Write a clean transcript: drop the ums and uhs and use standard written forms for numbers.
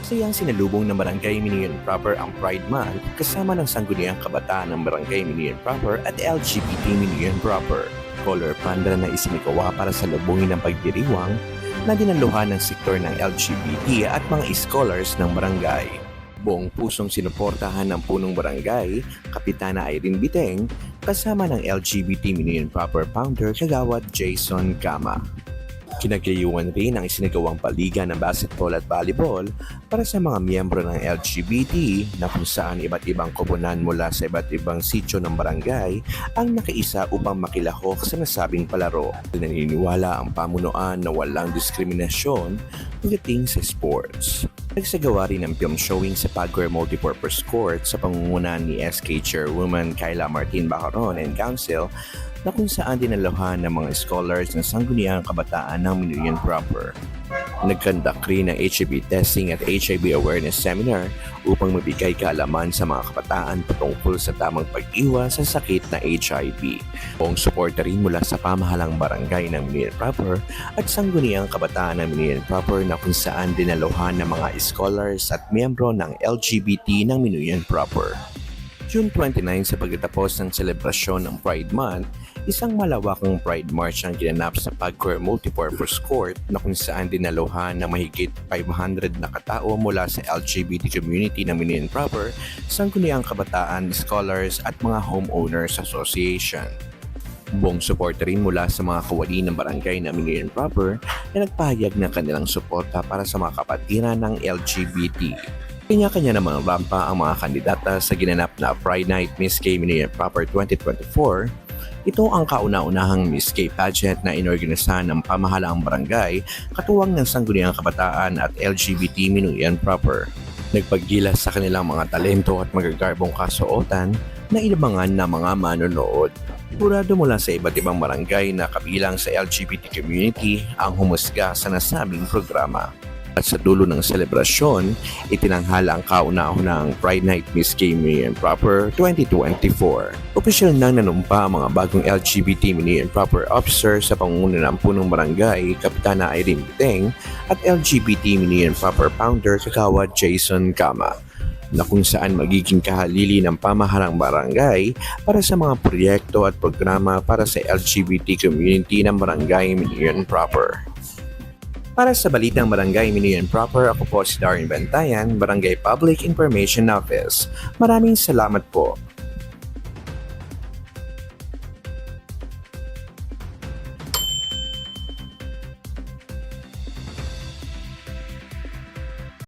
Masayang sinalubong ng Barangay Minion Proper ang Pride Month kasama ng sangguniang kabataan ng Barangay Minion Proper at LGBT Minion Proper. Color panda na isinagawa para sa lubungin ng pagdiriwang na dinaluhan ng sektor ng LGBT at mga scholars ng barangay. Buong pusong sinuportahan ng punong barangay, Kapitana Irene Biteng, kasama ng LGBT Minion Proper founder Kagawad Jason Kama. Kinagayuan rin ang isinagawang paliga ng basketball at volleyball para sa mga miyembro ng LGBT na kung saan iba't ibang koponan mula sa iba't ibang sityo ng barangay ang nakiisa upang makilahok sa nasabing palaro. Naniniwala ang pamunuan na walang diskriminasyon pagdating sa sports. Nagsagawa rin ng film showing sa Pagcor Multipurpose Court sa pangungunan ni SK Chairwoman Kayla Martin Bacaron and Council na kung saan dinaluhan ng mga scholars ng sangguniang kabataan ng Minion Proper. Nagkandak rin ng HIV testing at HIV awareness seminar upang mabigay kaalaman sa mga kabataan patungkol sa tamang pag-iwas sa sakit na HIV. Buong suporta rin mula sa pamahalang barangay ng Minion Proper at sangguniang kabataan ng Minion Proper na kung saan dinaluhan ng mga scholars at miyembro ng LGBT ng Minion Proper. June 29 sa pagtatapos ng selebrasyon ng Pride Month, isang malawakang Pride March ang ginanap sa Pagcor Multipurpose Court na kung saan dinaluhan ng mahigit 500 na katao mula sa LGBT community ng Minion Proper, sangguniang kabataan, scholars at mga homeowners association. Buong suporta rin mula sa mga kawani ng barangay na Minion Proper na nagpahayag ng kanilang suporta para sa mga kapatiran ng LGBT. Kanya-kanya namang rampa ang mga kandidata sa ginanap na Pride Night Miss K Minion Proper 2024. Ito ang kauna-unahang Miss K pageant na inorganisahan ng pamahalaang barangay katuwang ng sangguniang kabataan at LGBT Minion Proper. Nagpaggilas sa kanilang mga talento at magagarbong kasuotan na inabangan ng mga manonood. Jurado mula sa iba't ibang barangay na kabilang sa LGBT community ang humusga sa nasabing programa. At sa dulo ng selebrasyon, itinanghala ang kauna-unahang Pride Night Miss K Minion Proper 2024. Opisyal nang nanumpa ang mga bagong LGBT Minion Proper officer sa pangunguna ng punong barangay, Kapitana Irene Biteng, at LGBT Minion Proper founder Kagawad Jason Kama, na kung saan magiging kahalili ng pamahalang barangay para sa mga proyekto at programa para sa LGBT community ng Barangay Minion Proper. Para sa Balitang Barangay Minion Proper, ako po si Darren Bantayan, Barangay Public Information Office. Maraming salamat po.